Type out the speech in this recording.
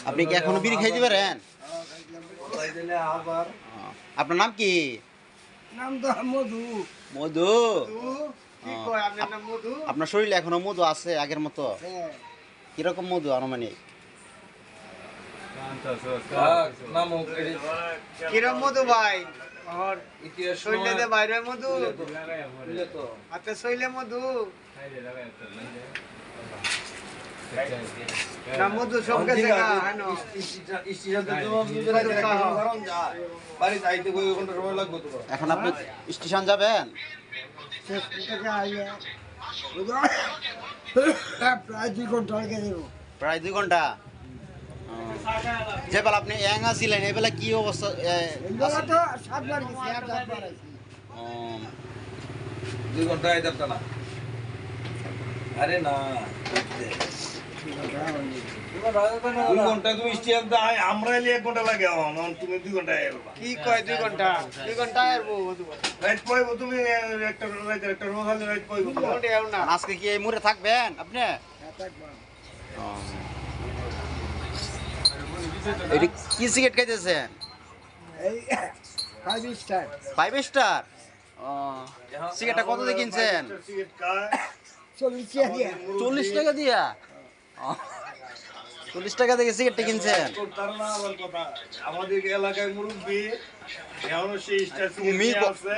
আপনি কি এখনো বিড়ি খাইতে পারেন? আপনার নাম কি? নাম তো মধু। মধু। কি কয় আপনার নাম মধু? আপনার শরীরে এখনো মধু আছে আগের মতো? হ্যাঁ। কিরকম মধু আনুমানিক? কিরম মধু ভাই? আর শৈলে বাইরে মধু, হাতে শৈলে মধু না মধু সব গেছে গা, হানো। এখন আপনি স্টেশন যাবেন? প্রায় 2 ঘন্টা লেগে যাবো। প্রায় 2 ঘন্টা। যে বেলা আপনি ইয়াং আছিলেন এই বেলা কি অবস্থা? এগুলো তো 7 বার গেছি, আর 7 বার আইছি। 2 ঘন্টা যাবটা না। আরে না। 2 ঘন্টা তুমি স্টেশন দাও, আমরা এলে 1 ঘন্টা লাগে। তুমি 2 ঘন্টা আইবা। কি কয় 2 ঘন্টা? 2 ঘন্টা আইবো মধু ভাই। রাইট পাইবো তুমি একটা রোজালে রাইট পাইবো। মোটেও না। আজকে কি এই মুড়ে থাকবেন আপনি? এটি কি সিগারেট খাইতেছেন? এই 5 স্টার। 5 স্টার? সিগারেটটা কত দিয়ে কিনছেন? সিগারেট খায় 40 টাকা দিয়া। 40 টাকা দিয়া? 40 টাকা দিয়ে সিগারেটটা কিনছেন? তার না আবার কথা আমাদের এলাকায় মুরব্বী এখনো সেই স্টার সিগারেট আছে।